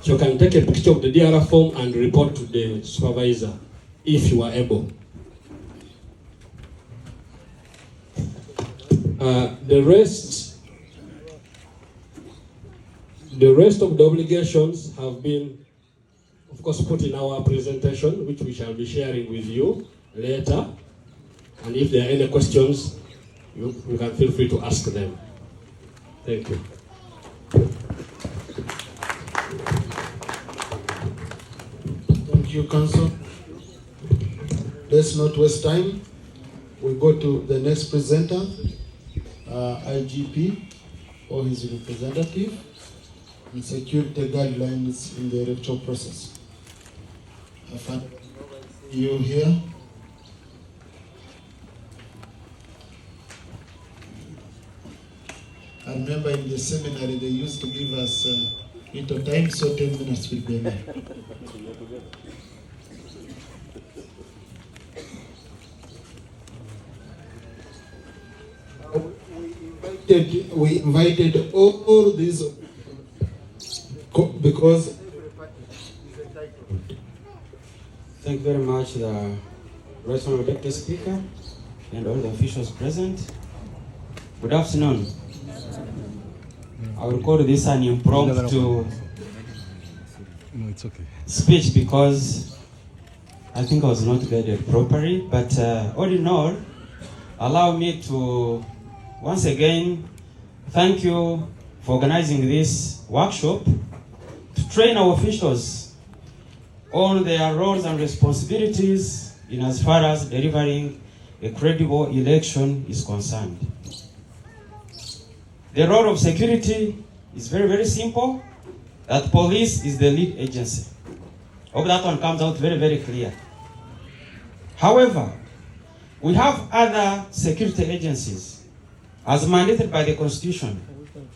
You can take a picture of the DRR form and report to the supervisor if you are able. The rest of the obligations have been, of course, put in our presentation, which we shall be sharing with you later. And if there are any questions, you can feel free to ask them. Thank you. Thank you, Council. Let's not waste time. We go to the next presenter, IGP or his representative, and security guidelines in the electoral process. You here? I remember in the seminary they used to give us little time, so 10 minutes will be enough. We invited all these because. Thank you very much, the Respectable Deputy Speaker and all the officials present. Good afternoon. I will call this an impromptu speech because I think I was not guided properly. But all in all, allow me to once again thank you for organizing this workshop to train our officials on their roles and responsibilities in as far as delivering a credible election is concerned. The role of security is very, very simple. That police is the lead agency. Hope that one comes out very, very clear. However, we have other security agencies as mandated by the Constitution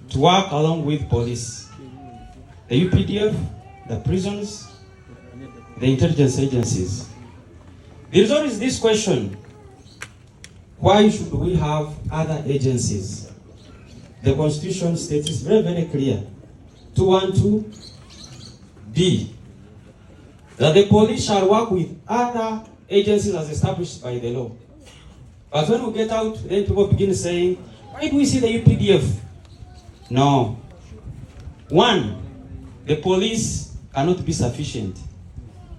to work along with police. The UPDF, the prisons, the intelligence agencies. There is always this question, why should we have other agencies? The Constitution states it's very, very clear. 212D. That the police shall work with other agencies as established by the law. But when we get out, then people begin saying, why do we see the UPDF? No. One, the police cannot be sufficient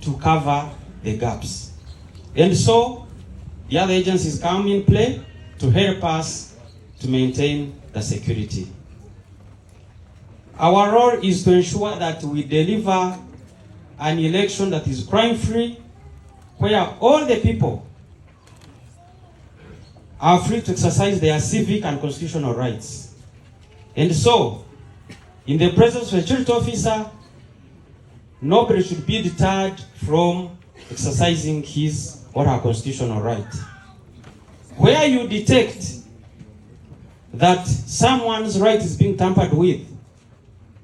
to cover the gaps. And so, the other agencies come in play to help us to maintain the security. Our role is to ensure that we deliver an election that is crime-free, where all the people are free to exercise their civic and constitutional rights. And so, in the presence of a security officer, nobody should be deterred from exercising his or her constitutional right. Where you detect that someone's right is being tampered with,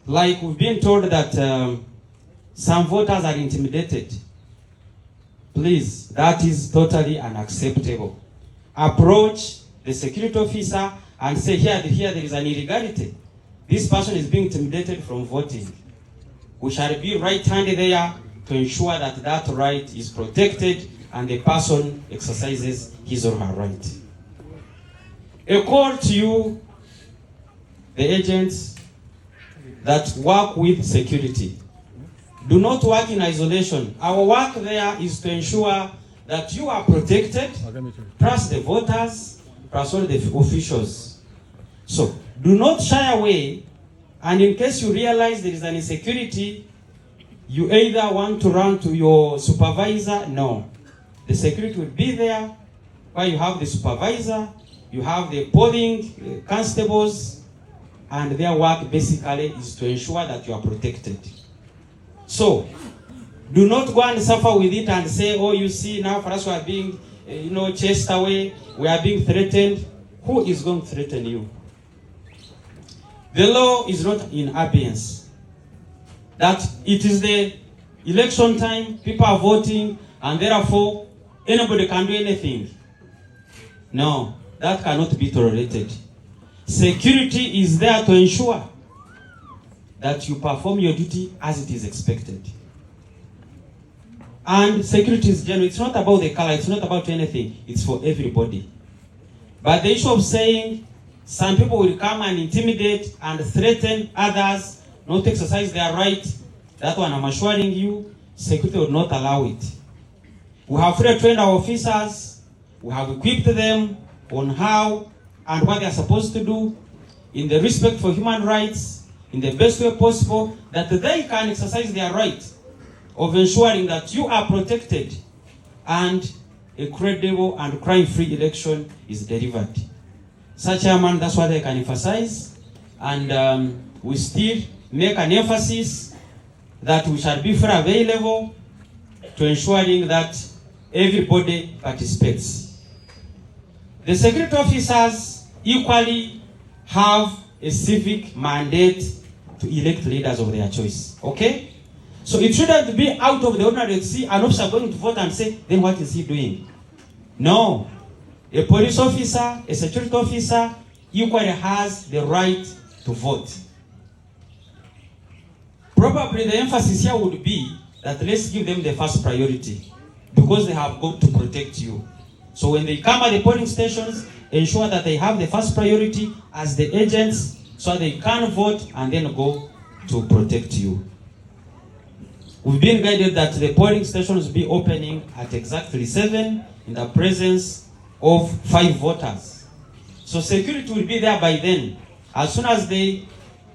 like we've been told that some voters are intimidated, please, that is totally unacceptable. Approach the security officer and say, here there is an illegality. This person is being intimidated from voting. We shall be right-handed there to ensure that that right is protected and the person exercises his or her right. A call to you, the agents that work with security. Do not work in isolation. Our work there is to ensure that you are protected, plus the voters, plus all the officials. So, do not shy away, and in case you realize there is an insecurity, you either want to run to your supervisor. No. The security will be there, where you have the supervisor, you have the polling constables, and their work basically is to ensure that you are protected. So, do not go and suffer with it and say, oh, you see, now for us we are being, chased away, we are being threatened. Who is going to threaten you? The law is not in abeyance. That it is the election time, people are voting, and therefore anybody can do anything. No, that cannot be tolerated. Security is there to ensure that you perform your duty as it is expected. And security is general. It's not about the color, it's not about anything. It's for everybody. But the issue of saying some people will come and intimidate and threaten others not to exercise their right, that one I'm assuring you, security will not allow it. We have fully trained our officers, we have equipped them on how and what they are supposed to do in the respect for human rights, in the best way possible, that they can exercise their right of ensuring that you are protected and a credible and crime-free election is delivered. Such a man, that's what I can emphasize. And we still make an emphasis that we shall be fully available to ensuring that everybody participates. The security officers equally have a civic mandate to elect leaders of their choice. Okay? So it shouldn't be out of the ordinary to see an officer going to vote and say, then what is he doing? No. A police officer, a security officer, equally has the right to vote. Probably the emphasis here would be that let's give them the first priority because they have got to protect you. So when they come at the polling stations, ensure that they have the first priority as the agents so they can vote and then go to protect you. We've been guided that the polling stations will be opening at exactly 7 in the presence of 5 voters. So security will be there by then. As soon as the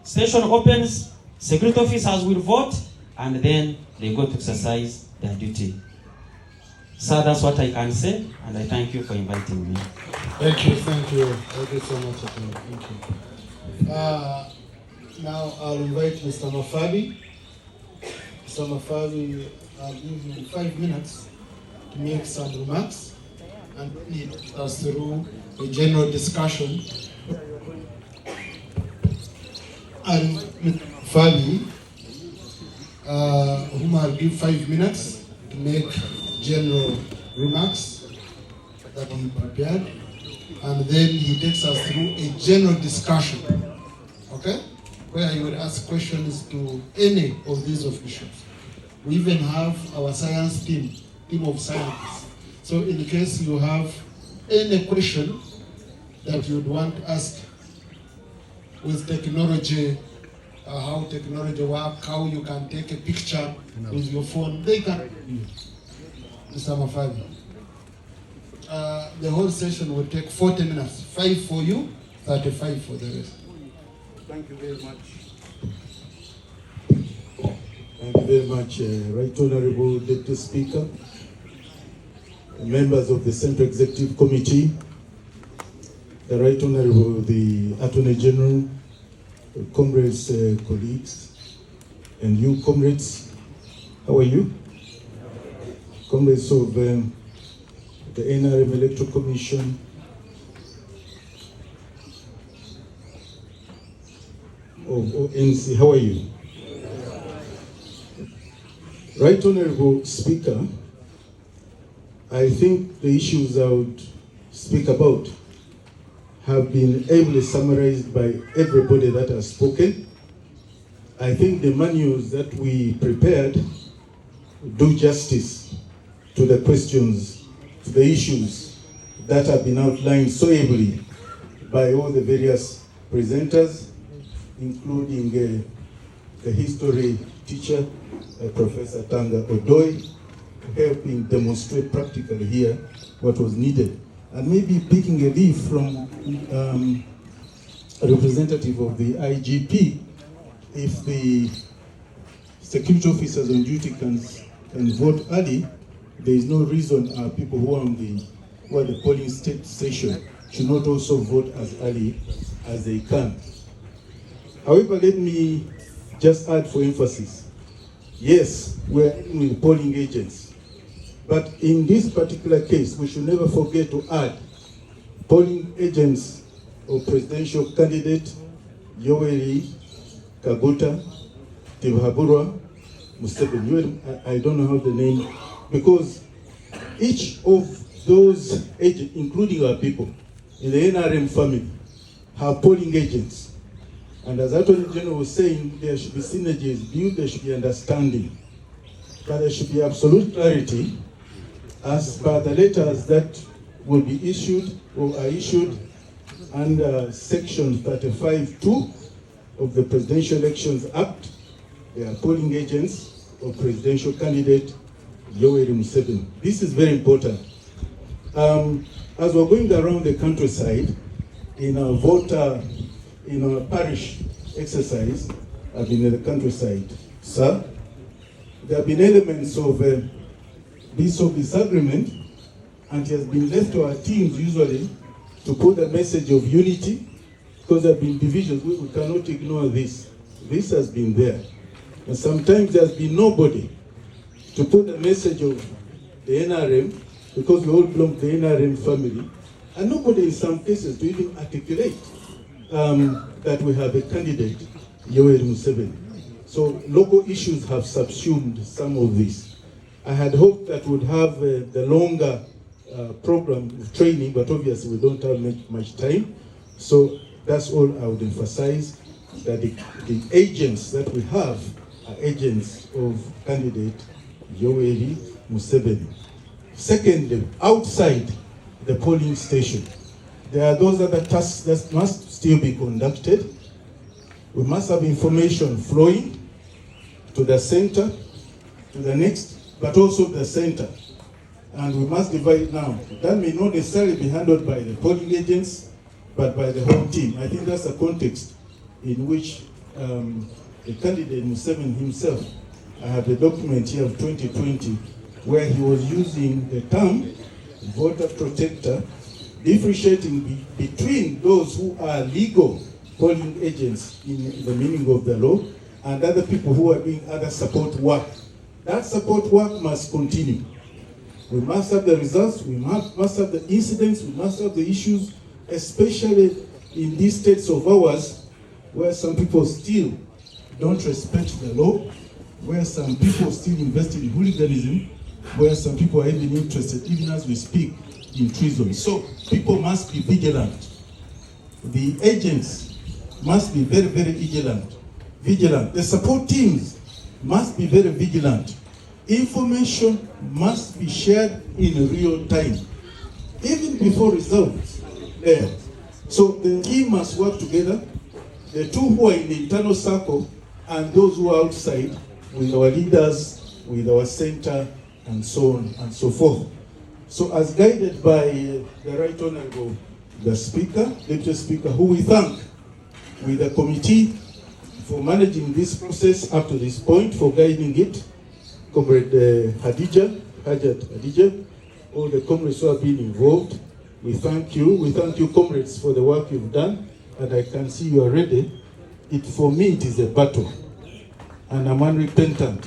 station opens, security officers will vote and then they go to exercise their duty. So that's what I can say, and I thank you for inviting me. Thank you so much. Thank you. Now I'll invite Mr. Mafabi. Mr. Mafabi, I'll give you 5 minutes to make some remarks and lead us through a general discussion. And Mr. Mafabi, whom I'll give 5 minutes to make general remarks that he prepared, and then he takes us through a general discussion, okay, where he will ask questions to any of these officials. We even have our science team of scientists. So in case you have any question that you'd want to ask with technology, how technology works, how you can take a picture with your phone, they can. Mr. Mafabi. The whole session will take 40 minutes, 5 for you, 35 for the rest. Thank you very much. Thank you very much, Right Honorable Deputy Speaker, members of the Central Executive Committee, the Right Honorable the Attorney General, comrades, colleagues, and you comrades, how are you? Comrades of the NRM Electoral Commission, of ONC, how are you? Right Honorable Speaker, I think the issues I would speak about have been ably summarized by everybody that has spoken. I think the manuals that we prepared do justice to the questions, to the issues that have been outlined so ably by all the various presenters, including the history teacher, Professor Tanga Odoi, helping demonstrate practically here what was needed. And maybe picking a leaf from a representative of the IGP, if the security officers on duty can vote early, there is no reason people who are the polling station should not also vote as early as they can. However, let me just add for emphasis. Yes, we're with polling agents, but in this particular case, we should never forget to add polling agents of presidential candidate Yoweri Kaguta Tibhaburwa Museveni. I don't know how the name, because each of those agents, including our people in the NRM family, have polling agents. And as Attorney General was saying, there should be synergies built, there should be understanding. But there should be absolute clarity as per the letters that will be issued or are issued under Section 35(2) of the Presidential Elections Act. They are polling agents of presidential candidate Yoweri Museveni. This is very important. As we're going around the countryside in our parish exercise, I've been in the countryside, sir. There have been elements of disagreement, and it has been left to our teams usually to put a message of unity, because there have been divisions. We cannot ignore this. This has been there. And sometimes there has been nobody to put the message of the NRM, because we all belong to the NRM family, and nobody in some cases to even articulate that we have a candidate, Yoweri Museveni. So local issues have subsumed some of this. I had hoped that we'd have the longer program of training, but obviously we don't have much time. So that's all I would emphasize, that the agents that we have are agents of candidate Yoweri Museveni. Secondly, outside the polling station, there are those other tasks that must still be conducted. We must have information flowing to the center, to the next, but also the center. And we must divide it now. That may not necessarily be handled by the polling agents, but by the whole team. I think that's the context in which the candidate Museveni himself, I have a document here of 2020, where he was using the term voter protector, differentiating between those who are legal polling agents in the meaning of the law and other people who are doing other support work. That support work must continue. We must have the results, we must have the incidents, we must have the issues, especially in these states of ours where some people still don't respect the law, where some people still invest in hooliganism, where some people are even interested, even as we speak, in treason. So people must be vigilant. The agents must be very, very vigilant. The support teams must be very vigilant. Information must be shared in real time, even before results there. So the team must work together, the two who are in the internal circle and those who are outside, with our leaders, with our center, and so on and so forth. So as guided by the Right Honorable, the Speaker, Deputy Speaker, who we thank, with the committee for managing this process up to this point, for guiding it, Comrade Hadija, all the comrades who have been involved, we thank you. We thank you, comrades, for the work you've done, and I can see you are ready. For me, it is a battle, and I'm unrepentant.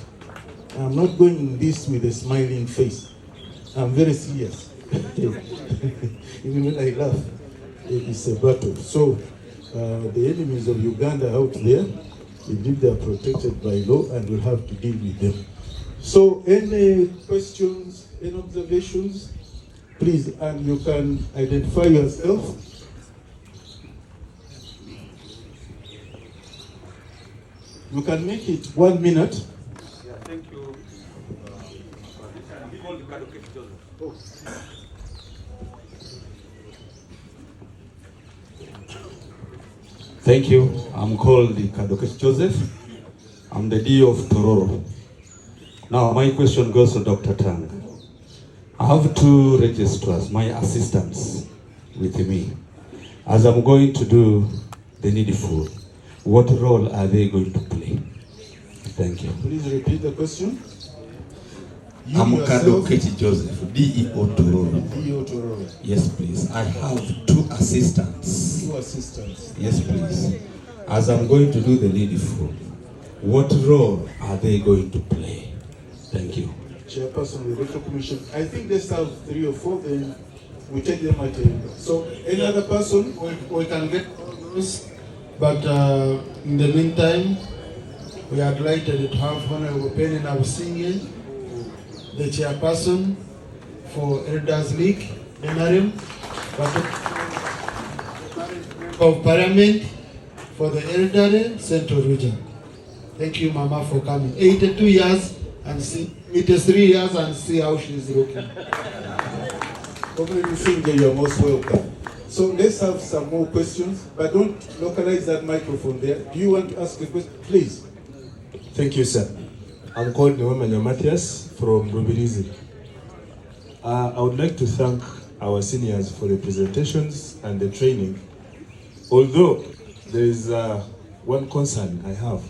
I'm not going in this with a smiling face. I'm very serious. Even when I laugh, it's a battle. So the enemies of Uganda out there, we believe they are protected by law, and we'll have to deal with them. So any questions, any observations, please, and you can identify yourself. You can make it 1 minute. Yeah, thank you. Thank you. I'm called Kadokesh Joseph. I'm the DO of Tororo. Now, my question goes to Dr. Tang. I have two registrars, my assistants, with me. As I'm going to do the needful, what role are they going to play? Thank you. Please repeat the question. I'm Kadokesh Joseph, DEO Tororo. DEO Tororo. Yes, please. I have two assistants. Two assistants. Yes, please. As I'm going to do the needful, what role are they going to play? Thank you. Chairperson of the Electoral Commission. I think let's have 3 or 4, then we take them at a... So, any other person? We can get those, but in the meantime, we are delighted to have Honorable Penny Nabusinge, the chairperson for Elders League, NRM, of Parliament for the Arrtoney Central Region. Thank you, Mama, for coming. 82 years and see, it is 3 years and see how she is looking. You're most welcome. So let's have some more questions, but don't localize that microphone there. Do you want to ask a question? Please. Thank you, sir. I'm called Nwemanya Matthias from Rubirizi. I would like to thank our seniors for the presentations and the training. Although there is one concern I have.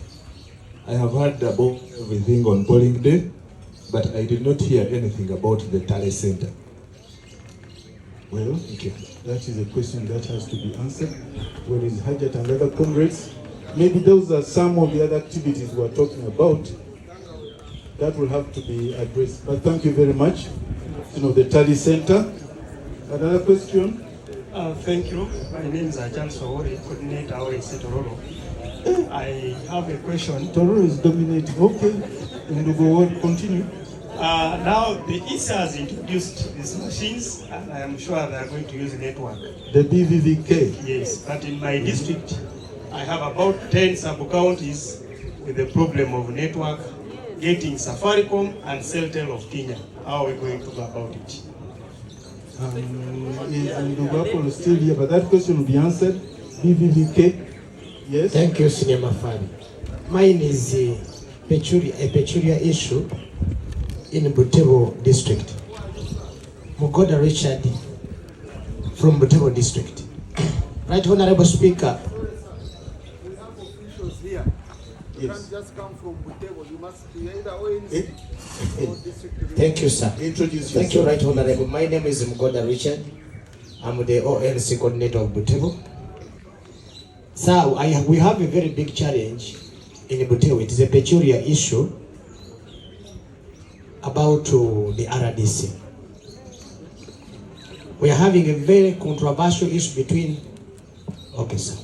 I have heard about everything on polling day, but I did not hear anything about the Tale Center. Well, okay. That is a question that has to be answered. Where is Hajat and other comrades? Maybe those are some of the other activities we are talking about that will have to be addressed. But thank you very much. The Tally Center. Another question? Thank you. My name is Ajan Sowori, coordinator ONC Tororo. I have a question. Tororo is dominating. Okay. And we'll go on. Continue. Now the ESA has introduced these machines, and I am sure they are going to use network. The BVVK? Yes, but in my district, I have about 10 sub-counties with the problem of network, getting Safaricom and Celtel of Kenya. How are we going to go about it? And is still here, but that question will be answered. BVVK? Yes? Thank you, Senior Mafani. Mine is a peculiar issue in Butevo district. Mugoda Richard from Butevo district. Right, Honorable Speaker. We have officials here. You can't just come from Butevo. You must be either ONC or district. Thank you, sir. Introduce yourself. Thank you, Right Honorable. My name is Mugoda Richard. I'm the ONC coordinator of Butevo. Sir, we have a very big challenge in Butevo. It is a peculiar issue about the RDC. We are having a very controversial issue between. Okay, sir.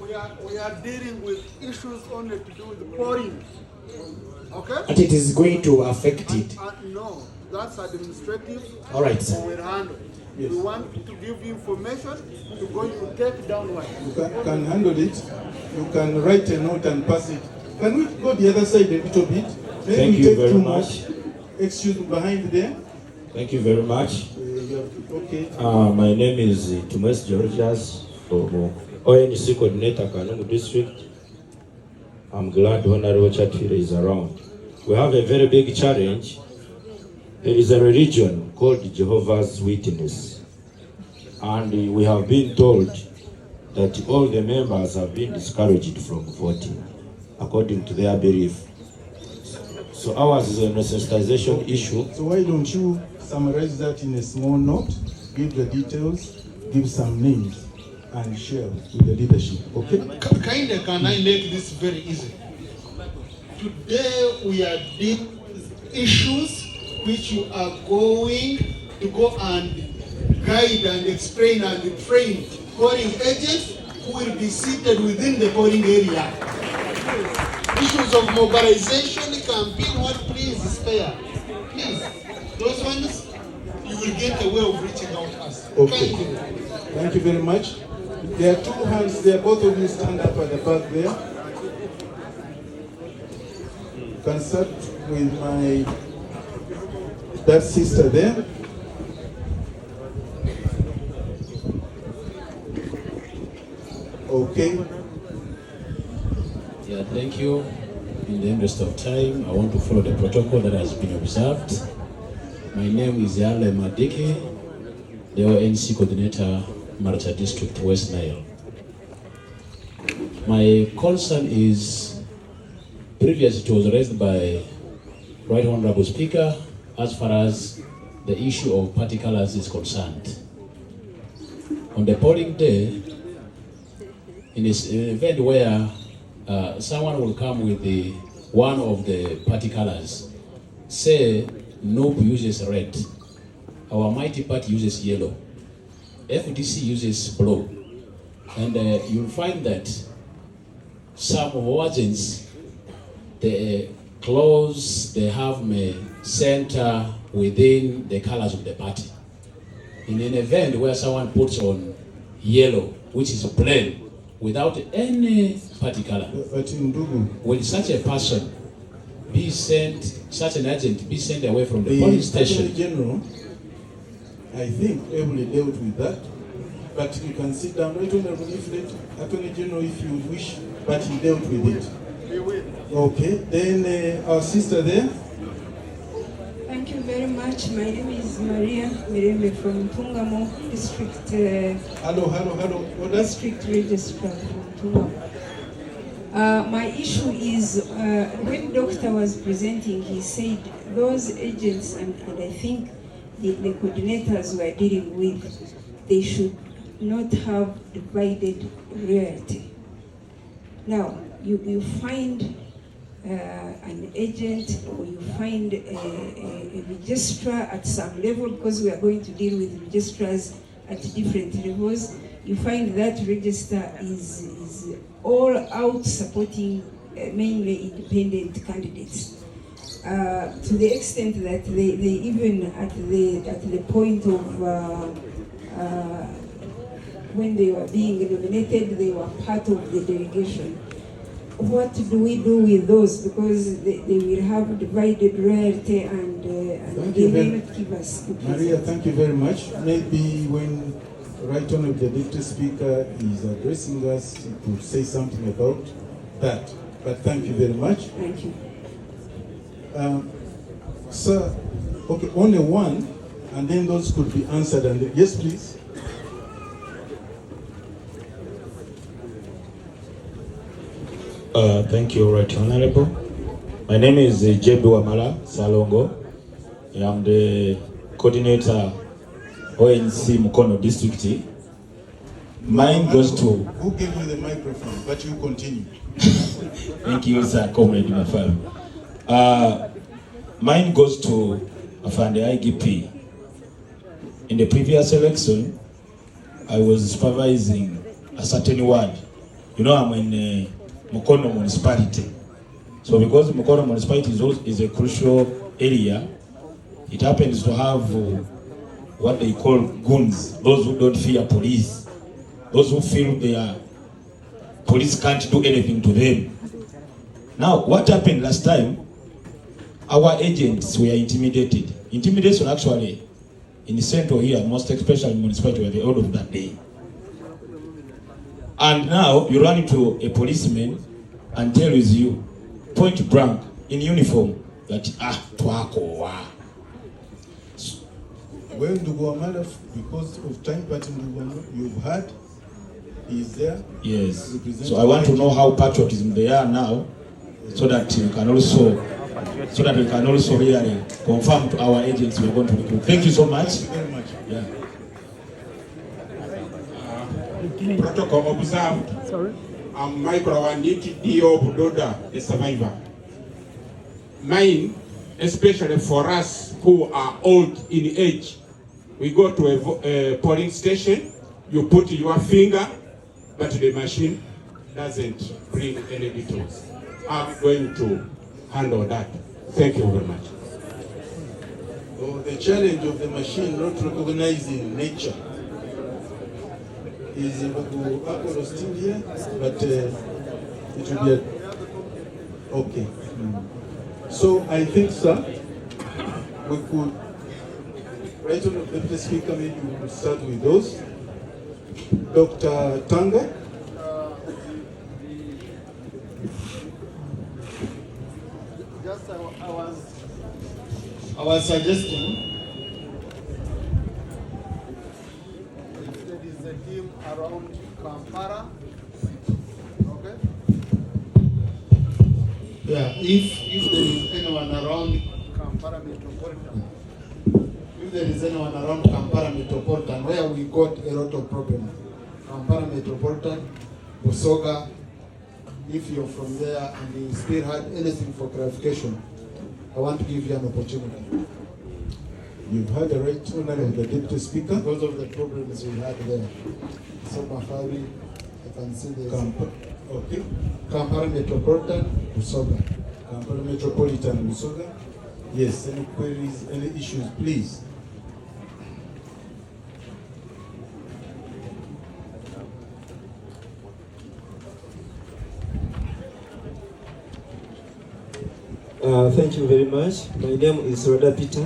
We are dealing with issues only to do with pouring. Okay? But it is going to affect it. No, that's administrative. All right, sir. We will handle. Yes. We want to give you information to go to take down one. You can handle it. You can write a note and pass it. Can we go the other side a little bit? Maybe Thank you very much. Excuse me, behind there. Thank you very much. Okay. My name is Tumes Georgias from ONC Coordinator, Kanungu District. I'm glad Honorable Chatfire is around. We have a very big challenge. There is a religion called Jehovah's Witness. And we have been told that all the members have been discouraged from voting, according to their belief. So ours is a sensitization issue. So why don't you summarize that in a small note, give the details, give some names, and share with the leadership, okay? Kinda, can I make this very easy? Today we are dealing with issues which you are going to go and guide and explain and train polling agents who will be seated within the polling area. Issues of mobilization, campaign, what please spare. Please, those ones, you will get a way of reaching out to us. Okay. Thank you very much. There are two hands there, both of you stand up at the back there. You can start with that sister there. Okay. Yeah, thank you. In the interest of time, I want to follow the protocol that has been observed. My name is Yale Madike, the ONC coordinator, Marcha District, West Nile. My concern is, previously it was raised by Right Honorable Speaker as far as the issue of party colors is concerned. On the polling day, in an event where someone will come with one of the party colors, say NOB uses red, our mighty party uses yellow, FDC uses blue, and you'll find that some of our agents, the clothes they have may center within the colors of the party. In an event where someone puts on yellow, which is plain, without any particular. But in Dugu, Will such a person be sent, such an agent be sent away from the police station? Attorney General, I think, heavily dealt with that. But you can sit down, Right Honorable Leaflet, Attorney General, if you wish, but he dealt with it. Okay, then our sister there. Thank you very much. My name is Maria Mirembe from Tungamo District. Hello. District Registrar from Tungamo. My issue is when doctor was presenting, he said those agents and I think the coordinators were dealing with, they should not have divided royalty. Now, you find an agent or you find a registrar at some level, because we are going to deal with registrars at different levels. You find that register is all out supporting mainly independent candidates. To the extent that they even at the point of when they were being nominated, they were part of the delegation. What do we do with those? Because they will have divided royalty and they may not give us. Maria, thank you very much. Maybe when Right Honorable the Deputy Speaker is addressing us, he could say something about that. But thank you very much. Thank you. Sir, okay, only one, and then those could be answered. And yes, please. Thank you, Right Honorable. My name is Tayebwa Salongo. I am the coordinator ONC Mukono District. Mine goes to... Who gave you the microphone? But you continue. Thank you, sir, Comrade Mafam. Mine goes to Afande IGP. In the previous election, I was supervising a certain ward. You know, I'm in Mukono municipality. So because Mukono municipality is a crucial area, it happens to have what they call goons, those who don't fear police, those who feel their police can't do anything to them. Now, what happened last time, our agents were intimidated. Intimidation actually, in the central here, most especially municipality, were the order of that day. And now, you run into a policeman and tells you, point blank, in uniform, that, twako. Well, Nduguamala, because of time pattern you've had, is there? Yes. So I want to know how patriotism they are now, so that we can also really confirm to our agents we're going to recruit. Thank you so much. Thank you very much. Yeah. Protocol observed. Sorry. I'm Michael Awanditi, DO Budoda, the survivor. Mine, especially for us who are old in age, we go to a polling station, you put your finger, but the machine doesn't bring any details. I'm going to handle that. Thank you very much. Oh, the challenge of the machine not recognizing nature is still here, but it will be okay. So I think, sir, we could, right on the Deputy Speaker, maybe we will start with those. Dr. Tanga. Just I was suggesting if there is a team around Kampala, okay? Yeah, if there is anyone around Kampala Metropolitan, where we got a lot of problems, Kampala Metropolitan, Busoga, if you're from there and you still had anything for clarification, I want to give you an opportunity. You've had the right to of the Deputy Speaker. Because of the problems we had there. So Mafari, I can see this. Okay. Kampala Metropolitan, Busoga. Kampala Metropolitan, Busoga. Yes, any queries, any issues, please. Thank you very much. My name is Roda Peter,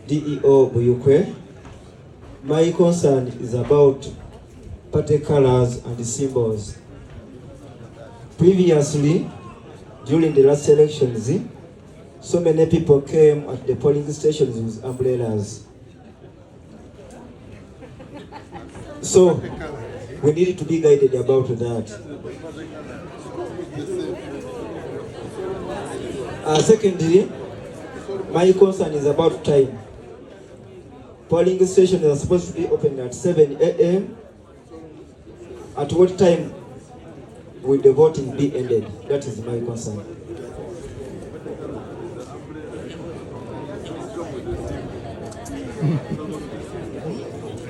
DEO Buyukwe. My concern is about party colors and symbols. Previously, during the last elections, so many people came at the polling stations with umbrellas. So we need to be guided about that. Secondly, my concern is about time. Polling stations are supposed to be open at 7 a.m. At what time will the voting be ended? That is my concern.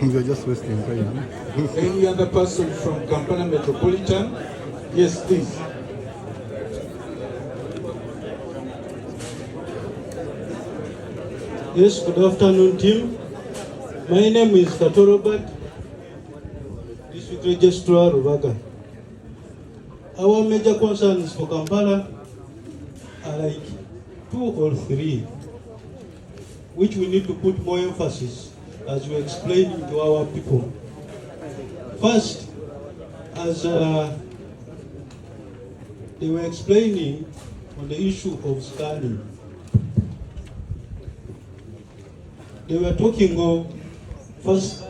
You're just wasting time. Any other person from Kampala Metropolitan? Yes, please. Yes, good afternoon, team. My name is Kato Robert, District Registrar Rubaga. Our major concerns for Kampala are like 2 or 3, which we need to put more emphasis as we explain to our people. First, as they were explaining on the issue of scanning, they were talking of first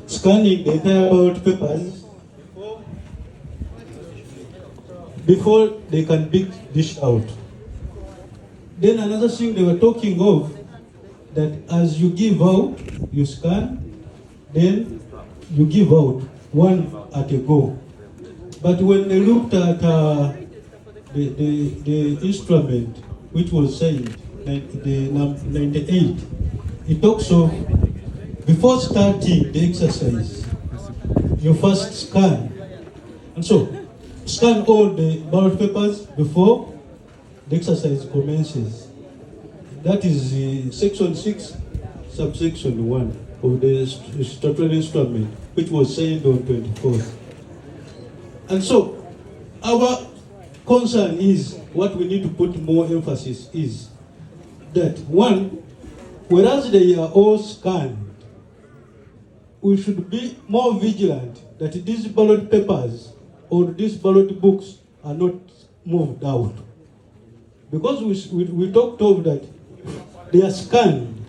scanning the entire ballot papers before they can be dished out. Then another thing they were talking of, that as you give out, you scan, then you give out one at a go. But when they looked at the instrument which was signed, the 98, it talks of before starting the exercise, you first scan. And so, scan all the ballot papers before the exercise commences. That is section 6, subsection 1 of the statutory instrument, which was signed on 24th. And so, our concern is, what we need to put more emphasis is that, one, whereas they are all scanned, we should be more vigilant that these ballot papers or these ballot books are not moved out. Because we talked of that they are scanned,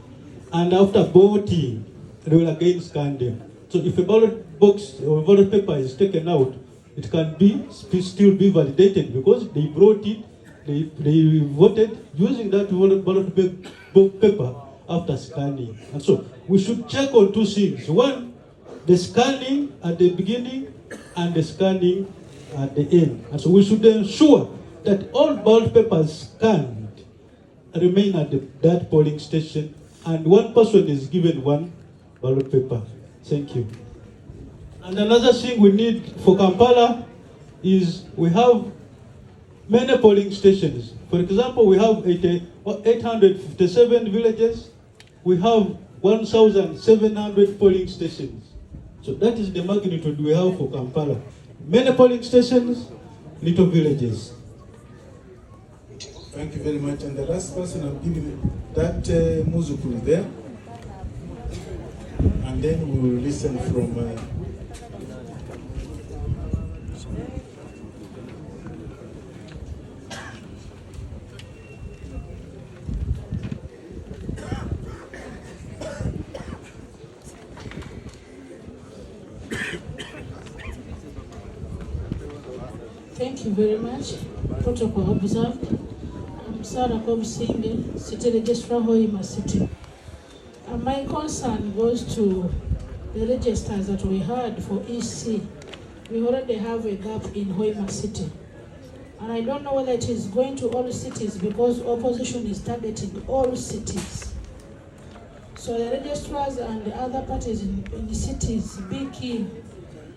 and after voting, they will again scan them. So if a ballot box or a ballot paper is taken out, it can still be validated because they brought it, they voted using that ballot paper after scanning. And so we should check on 2 things. One, the scanning at the beginning and the scanning at the end. And so we should ensure that all ballot papers scanned remain at that polling station, and one person is given one ballot paper. Thank you. And another thing we need for Kampala is we have many polling stations. For example, we have 857 villages. We have 1,700 polling stations. So that is the magnitude we have for Kampala. Many polling stations, little villages. Thank you very much. And the last person I'm giving that Muzukuru there. And then we will listen from Thank you very much. Protocol observed. I'm Sarah Komsinge, City Registrar Hoima City. My concern goes to the registers that we had for EC. We already have a gap in Hoima City. And I don't know whether it is going to all cities because opposition is targeting all cities. So the registrars and the other parties in the cities, be keen.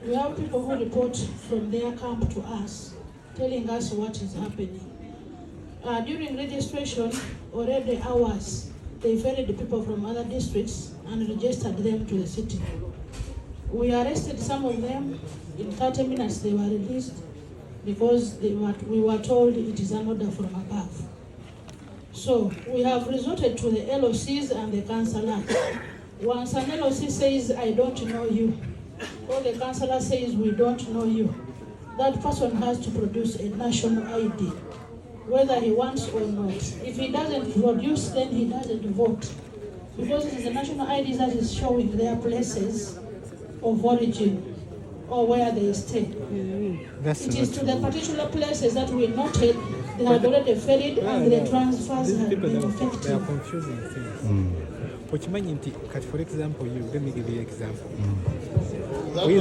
We have people who report from their camp to us, telling us what is happening. During registration, already hours, they ferried the people from other districts and registered them to the city. We arrested some of them. In 30 minutes, they were released. because we were told it is an order from above. So we have resorted to the LOCs and the councillor. Once an LOC says, I don't know you, or the councillor says, we don't know you, that person has to produce a national ID, whether he wants or not. If he doesn't produce, then he doesn't vote. Because it is a national ID that is showing their places of origin or where they stay. It is to the particular places that we noted they had already ferried and the transfers had been effective. They are confusing things. Which means, for example, let me give you an example. Very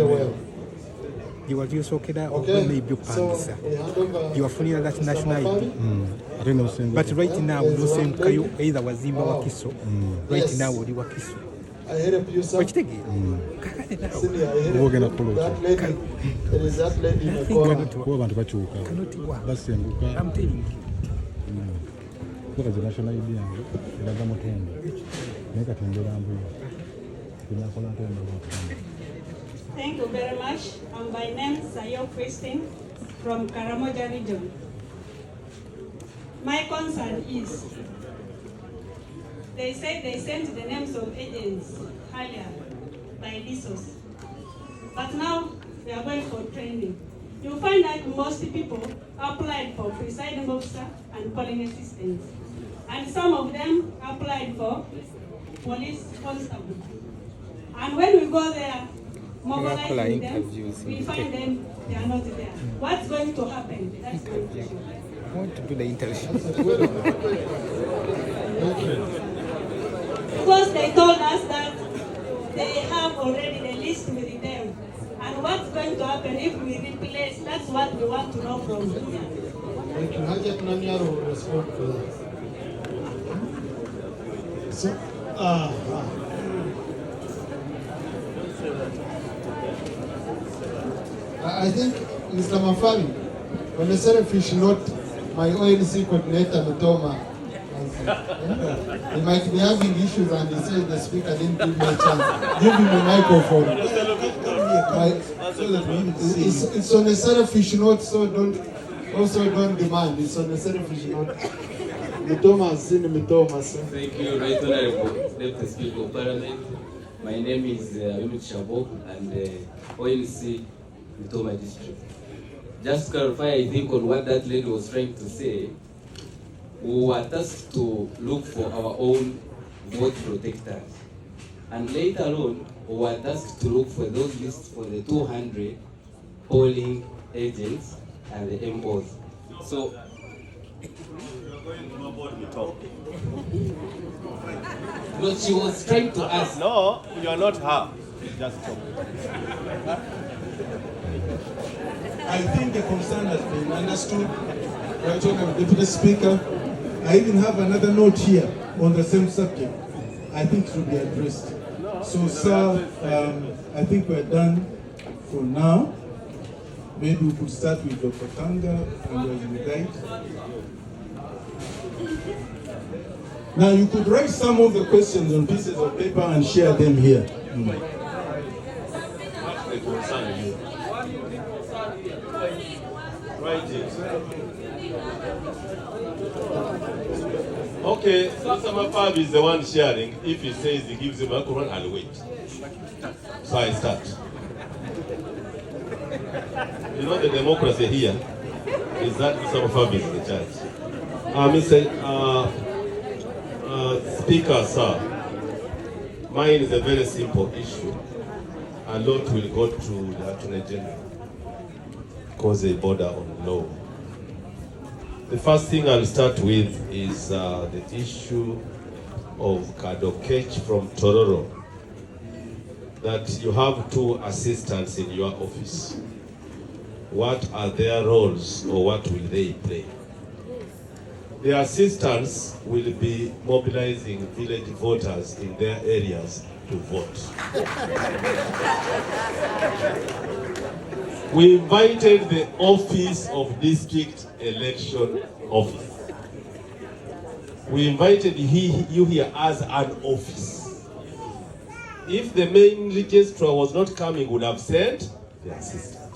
well. You are just okay that maybe you are fully that national ID. But right now, we don't say Kayo either Wazimba Wakiso. Right now, we Wakiso. I help you, sir. Which thing? We're going to pull that lady. There is that lady in the corner. I'm telling you. Look at the national ID. Thank you very much. By name Sayo Christine from Karamoja region. My concern is, they say they sent the names of agents earlier by DSOS. But now we are going for training. You find that most people applied for presiding officer and polling assistants. And some of them applied for police constable. And when we go there, mobilizing them, we find them, they are not there. What's going to happen? That's my question. I want to do the internship. Because they told us that they have already the list with them. And what's going to happen if we replace? That's what we want to know from here. Thank you. Hajat Nanyaro will respond to that. So, I think, Mr. Mafari, on a selfish note, my ONC coordinator, Mutoma, he might be having issues and he says the speaker didn't give me a chance. Give him a microphone. It's on a selfish note, so don't demand. It's on a selfish note. Mutoma has seen Mutoma, sir. Thank you, Right Honorable Deputy Speaker of Parliament. My name is Kyambogo and ONC Mutoma District. Just to clarify, I think, on what that lady was trying to say, we were tasked to look for our own vote protectors. And later on, we were tasked to look for those lists for the 200 polling agents and the MOs. So, no, she was trying to ask. No, you are not her. Just talk. I think the concern has been understood. Right, Honourable Deputy Speaker. I even have another note here on the same subject. I think it should be addressed. So, sir, I think we're done for now. Maybe we could start with Dr. Tanga and the guide. Now, you could write some of the questions on pieces of paper and share them here. What's the concern here? Write it. Okay, Mr. Mafab is the one sharing. If he says he gives him a microphone, I'll wait. So I start. You know the democracy here is that Mr. Mafab is the judge. Speaker, sir, mine is a very simple issue. A lot will go to the Attorney General because they border on law. The first thing I'll start with is the issue of Kadokech from Tororo, that you have 2 assistants in your office. What are their roles or what will they play? The assistants will be mobilizing village voters in their areas to vote. We invited the Office of District Election Office. We invited you here as an office. If the main registrar was not coming, would have sent the assistant.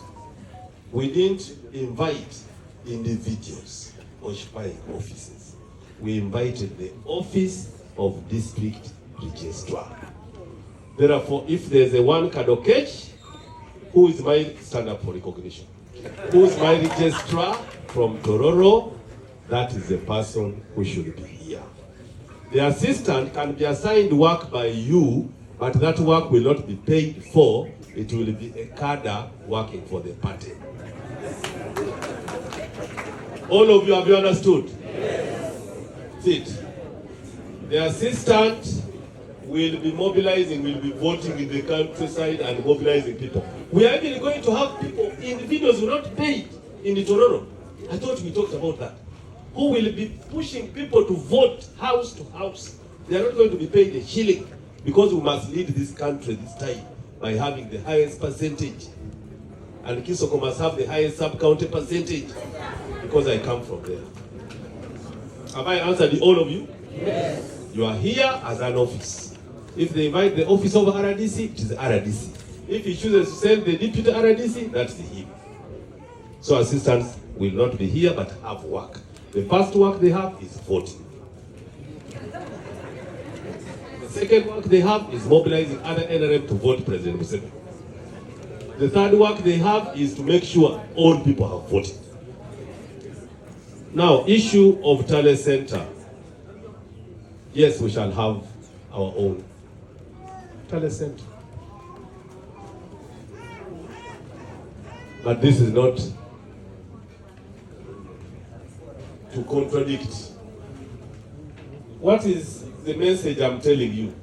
We didn't invite individuals occupying offices. We invited the office of district registrar. Therefore, if there's a one Kadokech, who is my stand up for recognition? Who is my registrar from Tororo? That is the person who should be here. The assistant can be assigned work by you, but that work will not be paid for. It will be a cadre working for the party. All of you, have you understood? Yes. Sit. The assistant will be mobilizing, will be voting in the countryside and mobilizing people. We are even going to have people, individuals who are not paid in the Tororo. I thought we talked about that. Who will be pushing people to vote house to house. They are not going to be paid a shilling, because we must lead this country this time by having the highest percentage. And Kisoko must have the highest sub-county percentage, because I come from there. Have I answered all of you? Yes. You are here as an office. If they invite the office of RDC, it is RDC. If he chooses to send the deputy RDC, that's him. So assistants will not be here but have work. The first work they have is voting. The second work they have is mobilizing other NRM to vote President Museveni. The third work they have is to make sure all people have voted. Now, issue of telecenter. Yes, we shall have our own telecenter. But this is not to contradict. What is the message I'm telling you?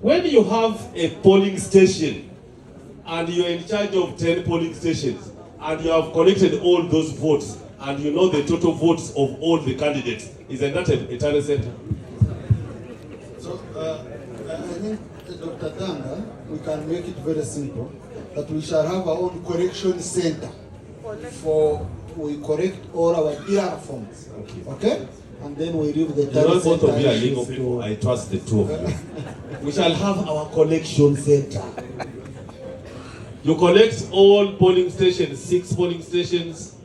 When you have a polling station and you're in charge of 10 polling stations and you have collected all those votes and you know the total votes of all the candidates, isn't that a telecenter? So, I think, Dr. Tanga, we can make it very simple, that we shall have our own correction center for we correct all our ER forms. Okay? And then we leave the you know, both of you are legal people. I trust the two of you. We shall have our collection center. You collect all polling stations, 6 polling stations.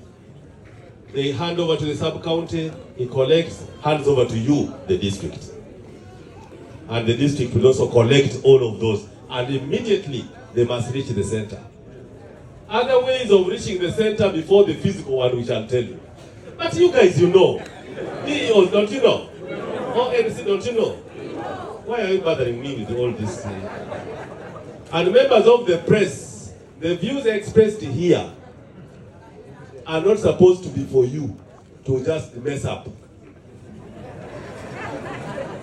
They hand over to the sub-county. He collects, hands over to you, the district. And the district will also collect all of those. And immediately, they must reach the center. Other ways of reaching the center before the physical one, we shall tell you. But you guys, you know. DEOs, don't you know? ONC, don't you know? Why are you bothering me with all this? And members of the press, the views expressed here are not supposed to be for you to just mess up.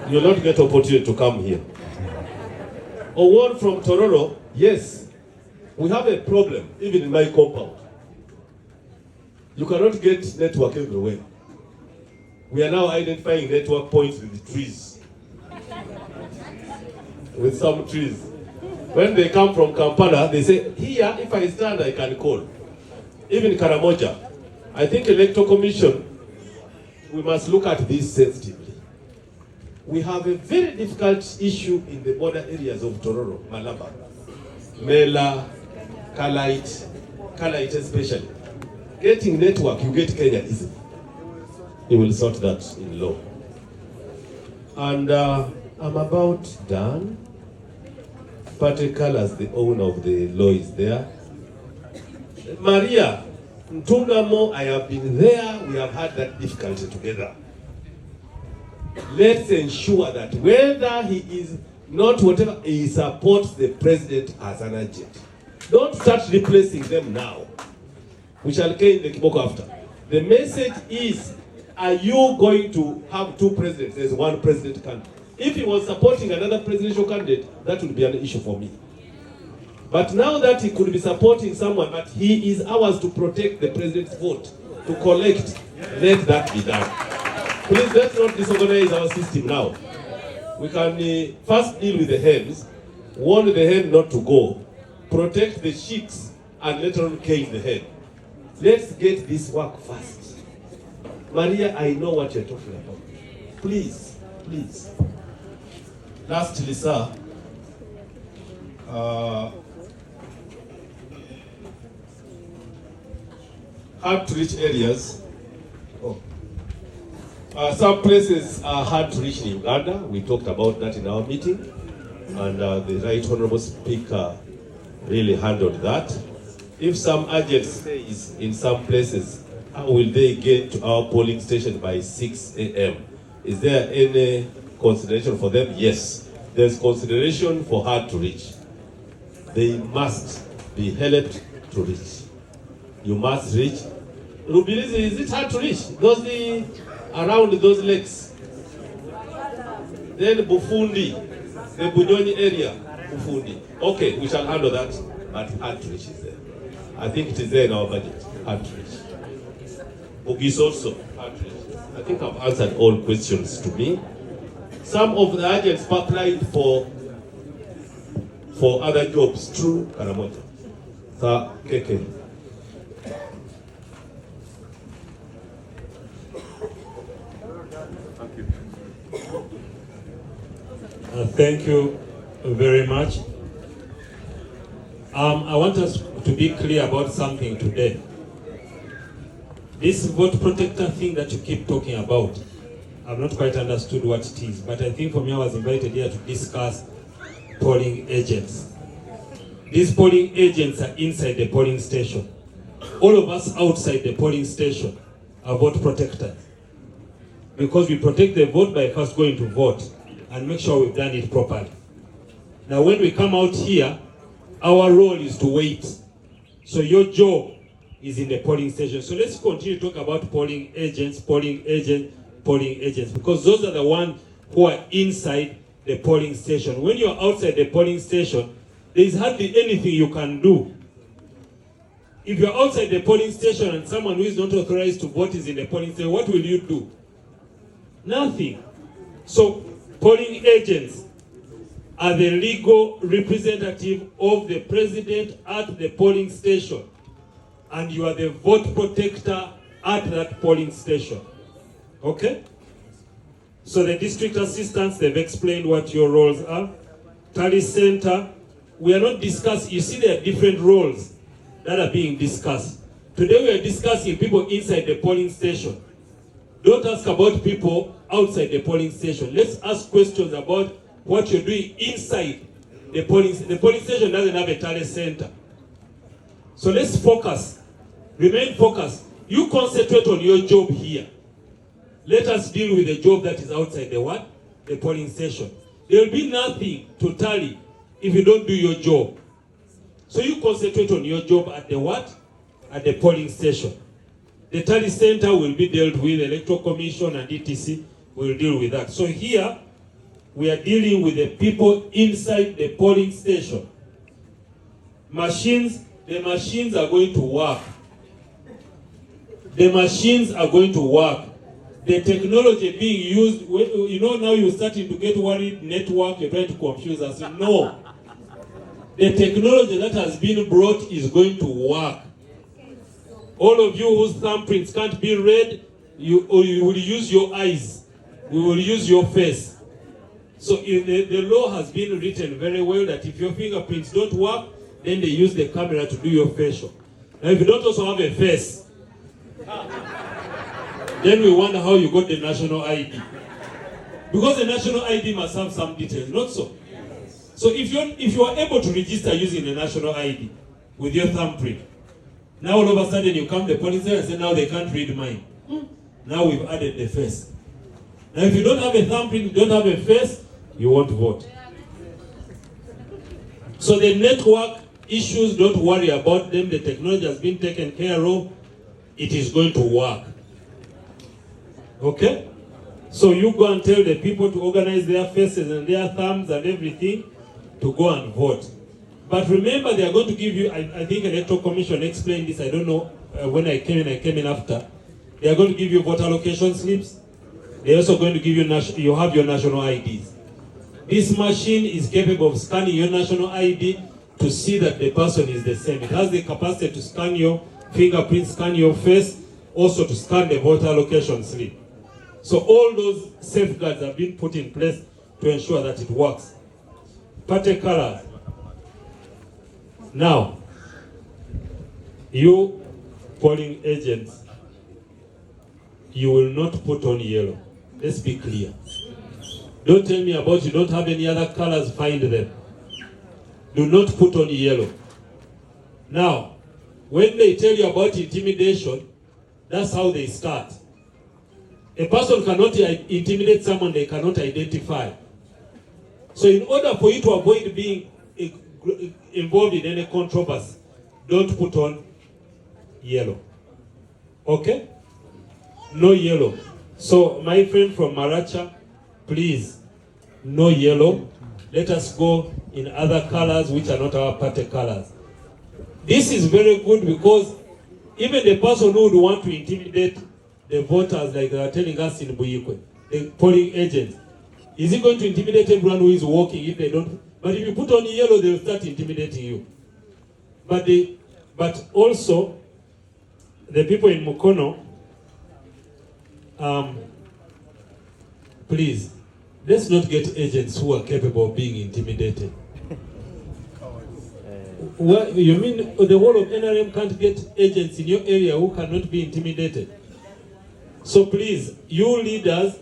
You'll not get opportunity to come here. A word from Tororo, yes. We have a problem, even in my compound. You cannot get network everywhere. We are now identifying network points with the trees. With some trees. When they come from Kampala, they say, here, if I stand, I can call. Even Karamoja. I think Electoral Commission, we must look at this sensitively. We have a very difficult issue in the border areas of Tororo, Malaba, Mela, Kalite especially. Getting network, you get Kenya easily. He will sort that in law. And I'm about done. Patrick Colors, the owner of the law, is there. Maria, Ntungamo, I have been there. We have had that difficulty together. Let's ensure that whether he is not whatever, he supports the president as an agent. Don't start replacing them now. We shall gain the Kyambogo after. The message is, are you going to have 2 presidents as one president candidate? If he was supporting another presidential candidate, that would be an issue for me. But now that he could be supporting someone, but he is ours to protect the president's vote, to collect, let that be done. Please, let's not disorganize our system now. We can first deal with the hens, warn the hen not to go, protect the chicks, and later on cane the hen. Let's get this work first. Maria, I know what you're talking about. Please, please. Lastly, sir, hard to reach areas. Some places are hard to reach in Uganda. We talked about that in our meeting, and the Right Honorable Speaker really handled that. If some agent stays in some places, how will they get to our polling station by 6 a.m.? Is there any consideration for them? Yes, there's consideration for hard to reach. They must be helped to reach. You must reach. Rubirizi, is it hard to reach? Around those lakes. Then Bufundi, the Bunyoni area, Bufundi. Okay, we shall handle that, but hard to reach is there. I think it is there in our budget, hard to reach. Bugis also, hard to reach. I think I've answered all questions to me. Some of the agents applied for other jobs through Karamoja. So, KK. Thank you very much. I want us to be clear about something today. This vote protector thing that you keep talking about, I've not quite understood what it is, but I think for me I was invited here to discuss polling agents. These polling agents are inside the polling station. All of us outside the polling station are vote protectors, because we protect the vote by first going to vote and make sure we've done it properly. Now when we come out here, our role is to wait. So your job is in the polling station. So let's continue to talk about polling agents, because those are the ones who are inside the polling station. When you're outside the polling station, there is hardly anything you can do. If you're outside the polling station and someone who is not authorized to vote is in the polling station, what will you do? Nothing. So polling agents are the legal representative of the president at the polling station, and you are the vote protector at that polling station. Okay? So the district assistants, they've explained what your roles are. Tally center, we are not discussing, you see there are different roles that are being discussed. Today we are discussing people inside the polling station. Don't ask about people outside the polling station. Let's ask questions about what you're doing inside the polling station. The polling station doesn't have a tally center. So let's focus. Remain focused. You concentrate on your job here. Let us deal with the job that is outside the what? The polling station. There will be nothing to tally if you don't do your job. So you concentrate on your job at the what? At the polling station. The tally center will be dealt with, Electoral Commission and ETC will deal with that. So here, we are dealing with the people inside the polling station. Machines, the machines are going to work. The machines are going to work. The technology being used, you know, now you're starting to get worried, network, you're trying to confuse us. No. The technology that has been brought is going to work. All of you whose thumbprints can't be read, you will use your eyes. We will use your face. So the law has been written very well that if your fingerprints don't work, then they use the camera to do your facial. Now if you don't also have a face, then we wonder how you got the national ID. Because the national ID must have some details, not so. So if you are able to register using the national ID with your thumbprint, now all of a sudden you come to the police and say, now they can't read mine. Now we've added the face. Now if you don't have a thumbprint, you don't have a face, you won't vote. So the network issues, don't worry about them. The technology has been taken care of. It is going to work. Okay? So you go and tell the people to organize their faces and their thumbs and everything to go and vote. But remember, they are going to give you, I think Electoral Commission explained this, I don't know, when I came in after. They are going to give you voter allocation slips. They are also going to give you, you have your national IDs. This machine is capable of scanning your national ID to see that the person is the same. It has the capacity to scan your fingerprint, scan your face, also to scan the voter allocation slip. So all those safeguards have been put in place to ensure that it works. Party colors. Now, you polling agents, you will not put on yellow. Let's be clear. Don't tell me about you don't have any other colors, find them. Do not put on yellow. Now, when they tell you about intimidation, that's how they start. A person cannot intimidate someone they cannot identify. So in order for you to avoid being involved in any controversy, don't put on yellow. Okay? No yellow. So my friend from Maracha, please, no yellow. Let us go in other colors which are not our party colors. This is very good because even the person who would want to intimidate the voters, like they are telling us in Buyikwe, the polling agents, is he going to intimidate everyone who is walking if they don't? But if you put on yellow, they will start intimidating you. But also, the people in Mukono, please, let's not get agents who are capable of being intimidated. What, you mean the whole of NRM can't get agents in your area who cannot be intimidated? So please, you leaders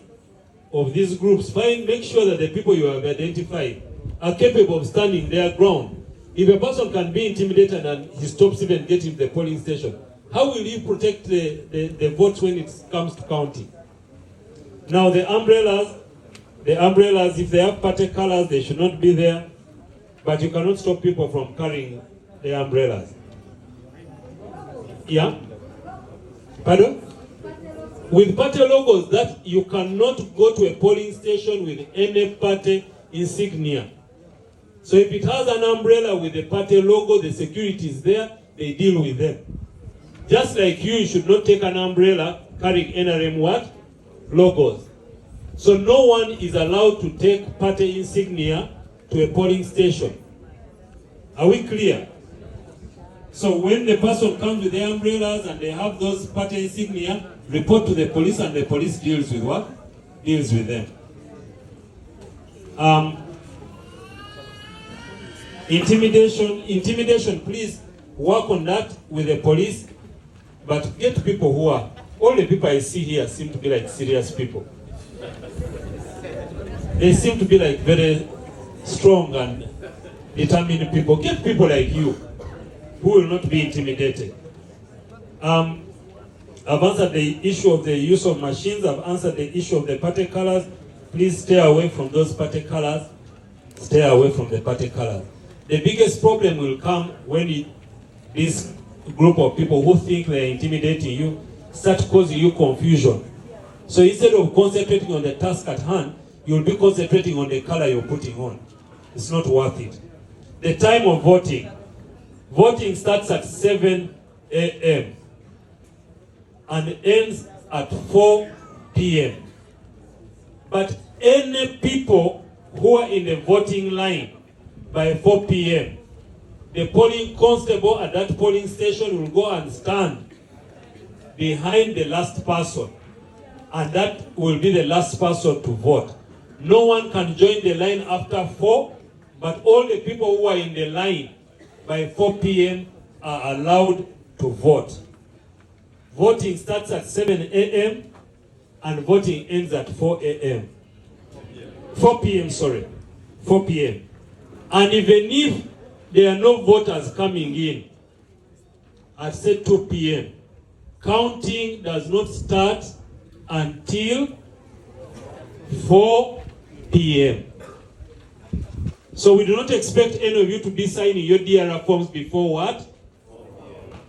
of these groups, make sure that the people you have identified are capable of standing their ground. If a person can be intimidated and he stops even getting to the polling station, how will you protect the votes when it comes to counting? Now the umbrellas, if they have party colors, they should not be there. But you cannot stop people from carrying the umbrellas. Yeah? Pardon? With party logos, that you cannot go to a polling station with any party insignia. So if it has an umbrella with the party logo, the security is there, they deal with them. Just like you should not take an umbrella carrying NRM what? Logos. So no one is allowed to take party insignia to a polling station. Are we clear? So when the person comes with the umbrellas and they have those party insignia, report to the police and the police deals with what? Deals with them. Intimidation, please work on that with the police, but get people who are, all the people I see here seem to be like serious people. They seem to be like very strong and determined people. Get people like you who will not be intimidated. I've answered the issue of the use of machines. I've answered the issue of the party colors. Please stay away from those party colors. Stay away from the party colors. The biggest problem will come when this group of people who think they're intimidating you start causing you confusion. So instead of concentrating on the task at hand, you'll be concentrating on the color you're putting on. It's not worth it. The time of voting. Voting starts at 7 a.m. and ends at 4 p.m. But any people who are in the voting line by 4 p.m., the polling constable at that polling station will go and stand behind the last person, and that will be the last person to vote. No one can join the line after 4, but all the people who are in the line by 4 p.m. are allowed to vote. Voting starts at 7 a.m. and voting ends at 4 a.m. 4 p.m., sorry. 4 p.m. And even if there are no voters coming in at say 2 p.m., counting does not start until 4 p.m. So we do not expect any of you to be signing your DRR forms before what?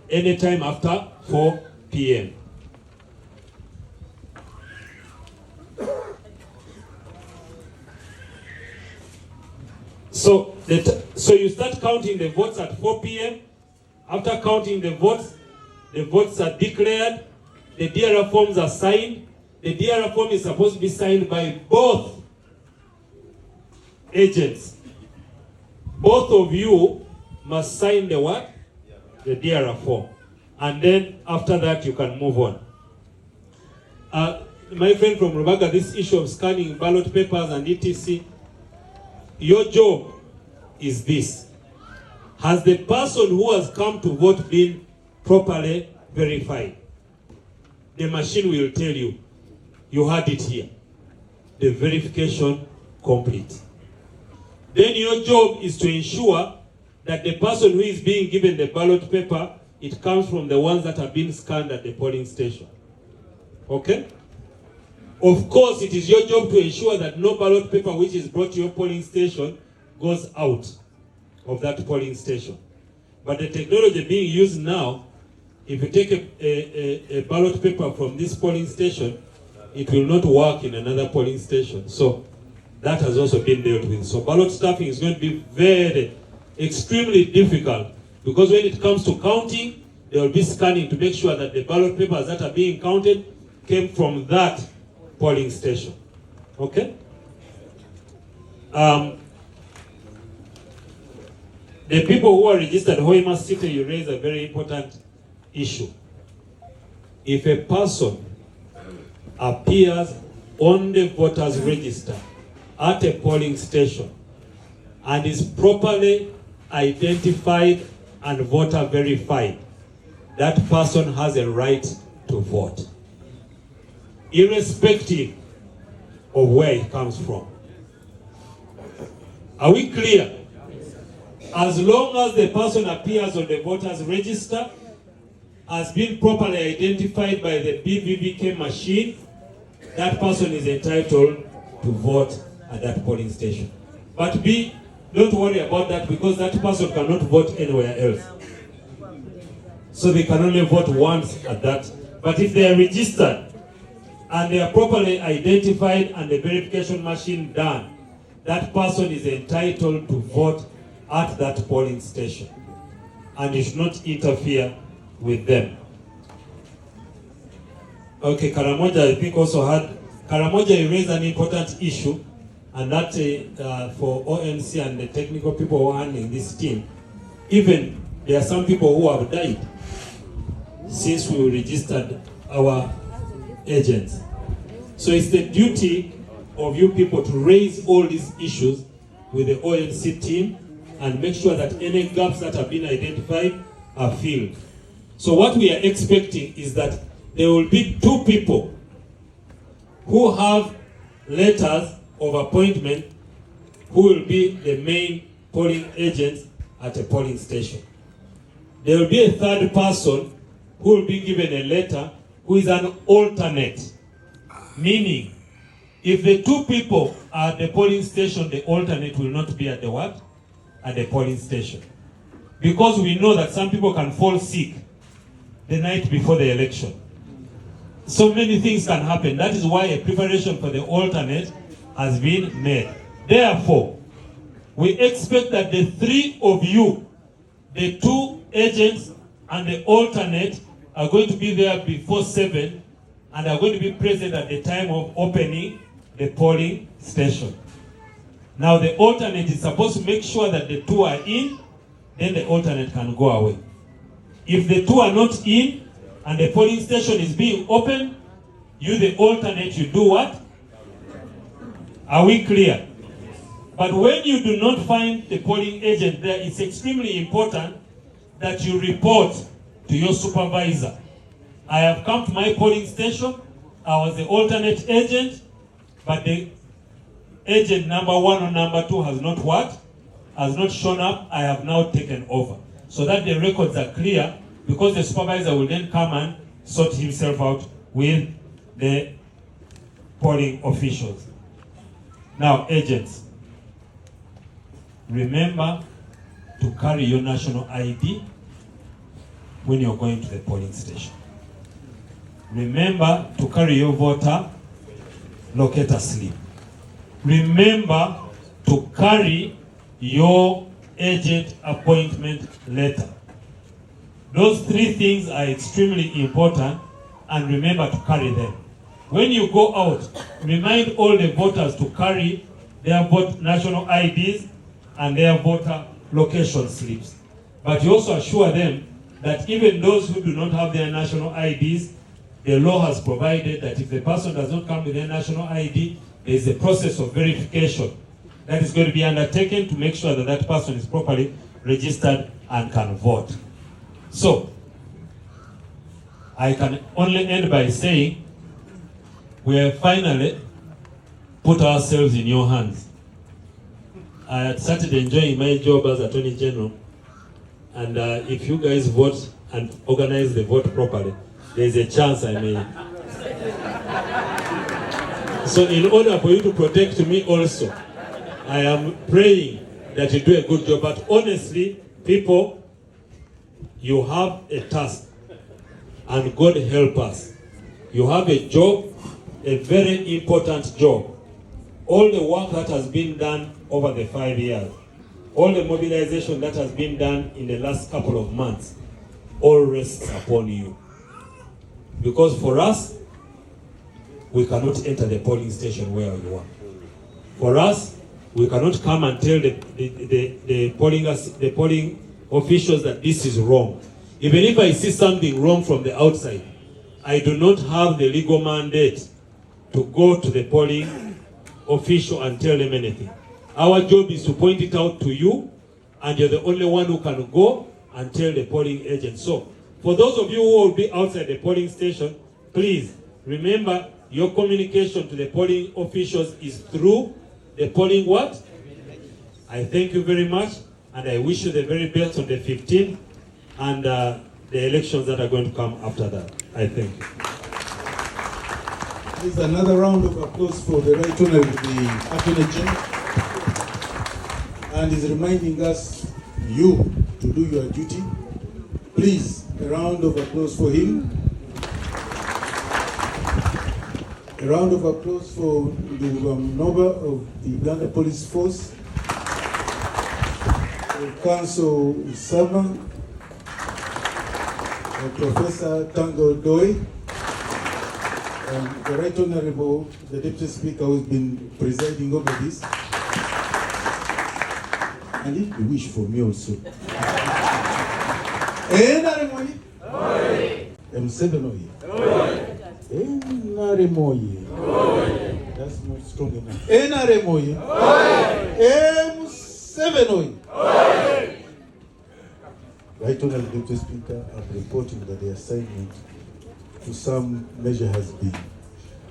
Anytime after 4 p.m. So you start counting the votes at 4 p.m. After counting the votes are declared, the DRR forms are signed. The DRR form is supposed to be signed by both agents. Both of you must sign the what? The DRR form. And then after that you can move on. My friend from Rubaga, this issue of scanning ballot papers and etc., your job is this. Has the person who has come to vote been properly verified, the machine will tell you, you had it here. The verification complete. Then your job is to ensure that the person who is being given the ballot paper, it comes from the ones that have been scanned at the polling station. Okay? Of course, it is your job to ensure that no ballot paper which is brought to your polling station goes out of that polling station. But the technology being used now, if you take a ballot paper from this polling station, it will not work in another polling station. So that has also been dealt with. So ballot stuffing is going to be extremely difficult, because when it comes to counting, they will be scanning to make sure that the ballot papers that are being counted came from that polling station. Okay? The people who are registered Hoima City, you raise a very important issue. If a person appears on the voters register at a polling station and is properly identified and voter verified, that person has a right to vote, irrespective of where it comes from. Are we clear? As long as the person appears on the voters register, has been properly identified by the BVVK machine, that person is entitled to vote at that polling station. But B, don't worry about that, because that person cannot vote anywhere else. So they can only vote once at that. But if they are registered and they are properly identified and the verification machine done, that person is entitled to vote at that polling station, and you should not interfere with them. Okay, Karamoja, I think also had, Karamoja, you raised an important issue, and that for ONC and the technical people who are handling this team, even there are some people who have died since we registered our agents. So it's the duty of you people to raise all these issues with the ONC team and make sure that any gaps that have been identified are filled. So what we are expecting is that there will be 2 people who have letters of appointment who will be the main polling agents at a polling station. There will be a 3rd person who will be given a letter who is an alternate. Meaning, if the 2 people are at the polling station, the alternate will not be at the what? At the polling station. Because we know that some people can fall sick the night before the election. So many things can happen. That is why a preparation for the alternate has been made. Therefore, we expect that the 3 of you, the 2 agents and the alternate, are going to be there before 7 and are going to be present at the time of opening the polling station. Now the alternate is supposed to make sure that the 2 are in, then the alternate can go away. If the 2 are not in and the polling station is being opened, you the alternate, you do what? Are we clear? But when you do not find the polling agent there, it's extremely important that you report to your supervisor. I have come to my polling station, I was the alternate agent, but the agent number 1 or number 2 has not what? Has not shown up. I have now taken over. So that the records are clear, because the supervisor will then come and sort himself out with the polling officials. Now, agents, remember to carry your national ID when you're going to the polling station. Remember to carry your voter locator slip. Remember to carry your agent appointment letter. Those 3 things are extremely important, and remember to carry them. When you go out, remind all the voters to carry their national IDs and their voter location slips. But you also assure them that even those who do not have their national IDs, the law has provided that if the person does not come with their national ID, there is a process of verification that is going to be undertaken to make sure that that person is properly registered and can vote. So, I can only end by saying we have finally put ourselves in your hands. I had started enjoying my job as Attorney General, and if you guys vote and organize the vote properly, there's a chance I may. So in order for you to protect me also, I am praying that you do a good job. But honestly, people, you have a task, and God help us. You have a job, a very important job. All the work that has been done over the 5 years, all the mobilization that has been done in the last couple of months, all rests upon you. Because for us, we cannot enter the polling station where you are. For us, we cannot come and tell the polling officials that this is wrong. Even if I see something wrong from the outside, I do not have the legal mandate to go to the polling official and tell them anything. Our job is to point it out to you, and you're the only one who can go and tell the polling agent. So, for those of you who will be outside the polling station, please remember your communication to the polling officials is through the polling what? I thank you very much, and I wish you the very best on the 15th and the elections that are going to come after that. I thank you. There's another round of applause for the Right Honourable the Attorney General, and is reminding us, you, to do your duty. Please, a round of applause for him. A round of applause for the Nova of the Uganda Police Force, Council Sama, Professor Tango Doi, and the Right Honourable, the Deputy Speaker, who has been presiding over this. And if you wish for me also. M7 That's not strong enough. M7 Right Honourable Deputy Speaker, I'm reporting that the assignment to some measure has been.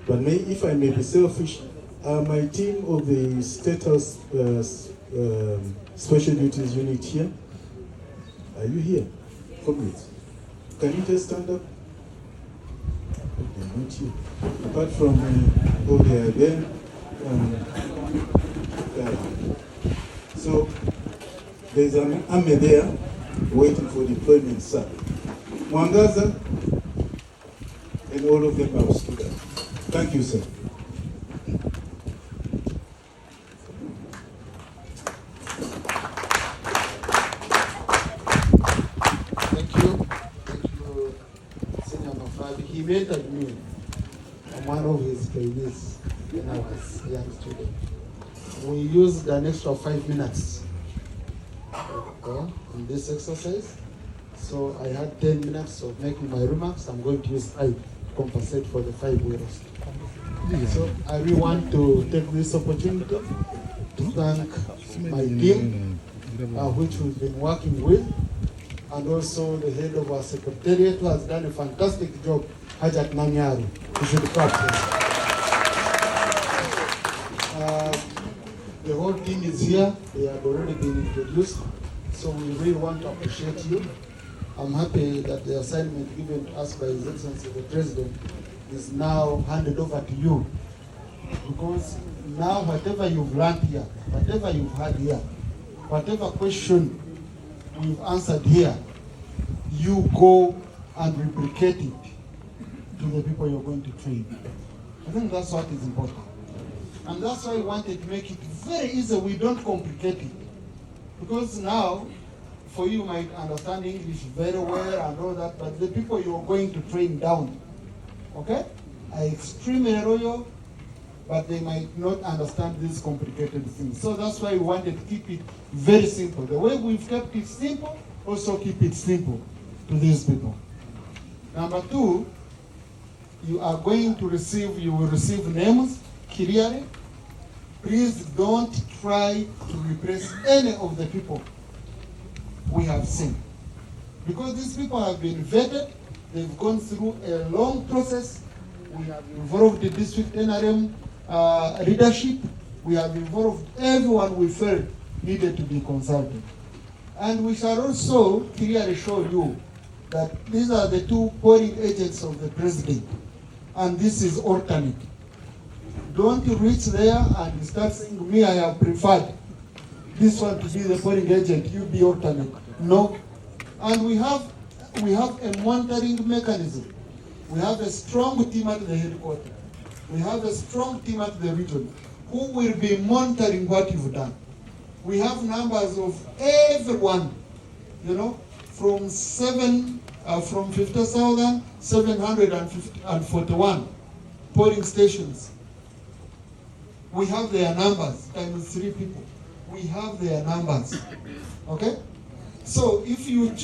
But if I may be selfish, my team of the State House Special Duties Unit here, are you here? Comrades, can you just stand up? Not here. Apart from they are there. So there's an army there waiting for deployment, sir. Mwangaza, and all of them have stood up. Thank you, sir. He mentored me. I'm one of his trainees when I was a young student. We used an extra 5 minutes in this exercise. So I had 10 minutes of making my remarks. I'm going to use 5 to compensate for the 5 we lost. So I really want to take this opportunity to thank my team, which we've been working with, and also the head of our secretariat, who has done a fantastic job, Hajat Nanyaru. You should clap. The whole team is here. They have already been introduced. So we really want to appreciate you. I'm happy that the assignment given to us by His Excellency the President is now handed over to you. Because now whatever you've learned here, whatever you've had here, whatever question we've answered here, you go and replicate it to the people you're going to train. I think that's what is important. And that's why we wanted to make it very easy. We don't complicate it. Because now, for you might understand English very well and all that, but the people you're going to train down, okay, are extremely loyal, but they might not understand these complicated things. So that's why we wanted to keep it very simple. The way we've kept it simple, also keep it simple to these people. Number 2, you are going to receive, you will receive names clearly. Please don't try to replace any of the people we have seen. Because these people have been vetted, They've gone through a long process. We have involved the district NRM leadership. We have involved everyone we felt needed to be consulted. And we shall also clearly show you that these are the two polling agents of the president. And this is Arrtoney. Don't reach there and start saying, me, I have preferred this one to be the polling agent, you be Arrtoney. No. And we have a monitoring mechanism. We have a strong team at the headquarters. We have a strong team at the region who will be monitoring what you've done. We have numbers of everyone, from 50,741 polling stations. We have their numbers, times 3 people. We have their numbers, okay? So if you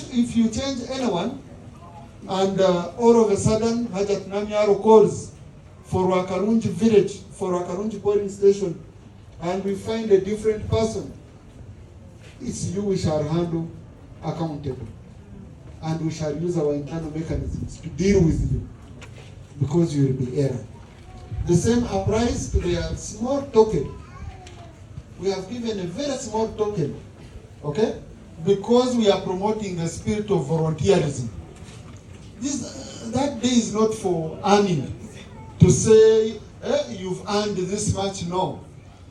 change anyone, and all of a sudden Hajat Namiaro calls for Wakarunji village, for Wakarunji polling station, and we find a different person, it's you we shall handle accountable. And we shall use our internal mechanisms to deal with you, because you will be error. The same applies to the small token. We have given a very small token, okay? Because we are promoting the spirit of volunteerism. That day is not for earning, to say, you've earned this much, no.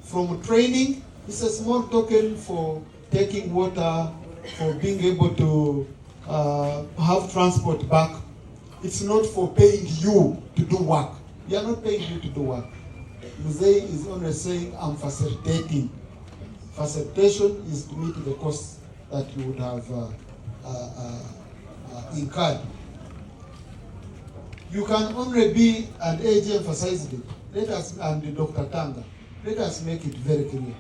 From training, it's a small token for taking water, for being able to have transport back. It's not for paying you to do work. We are not paying you to do work. Mzee is only saying, I'm facilitating. Facilitation is to meet the costs that you would have incurred. You can only be, and AG emphasized it, and Dr. Tanga, let us make it very clear.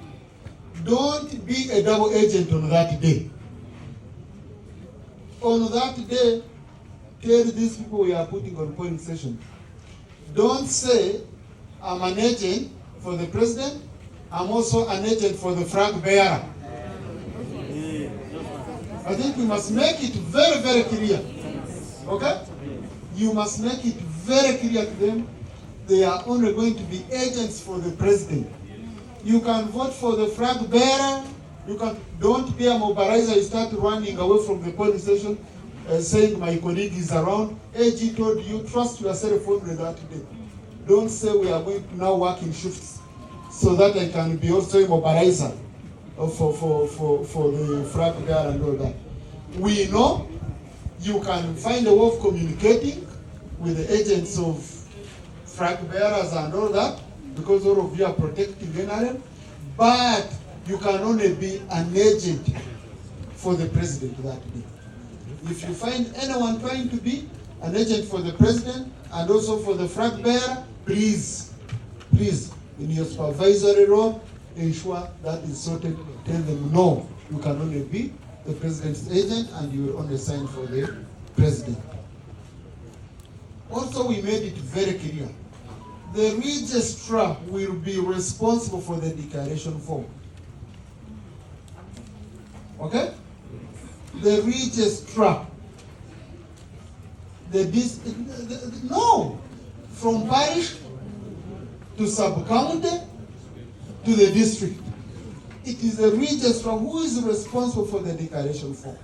Don't be a double agent on that day. On that day, tell these people we are putting on polling station. Don't say, I'm an agent for the president, I'm also an agent for the flag bearer. I think we must make it very, very clear. Okay? You must make it very clear to them they are only going to be agents for the president. You can vote for the flag bearer. Don't be a mobilizer. You start running away from the polling station saying my colleague is around. AG told you, trust yourself only that day. Don't say we are going to now work in shifts so that I can be also a mobilizer for the flag bearer and all that. We know you can find a way of communicating with the agents of flag bearers and all that, because all of you are protecting NRM, but you can only be an agent for the president that day. If you find anyone trying to be an agent for the president and also for the flag bearer, please, in your supervisory role, ensure that is sorted. Tell them, no, you can only be the president's agent and you will only sign for the president. Also, we made it very clear. The registrar will be responsible for the declaration form. Okay? The registrar. No! From parish to sub-county to the district. It is the registrar who is responsible for the declaration form.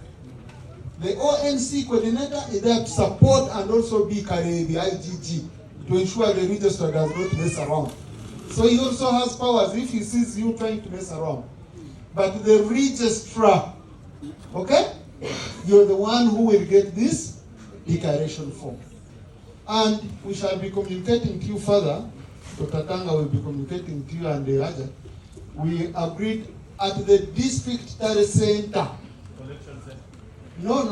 The ONC coordinator is there to support and also be the IGG to ensure the registrar does not mess around. So he also has powers if he sees you trying to mess around. But the registrar, okay? You're the one who will get this declaration form. And we shall be communicating to you further. Dr. Tanga will be communicating to you and the other. We agreed at the district center. No.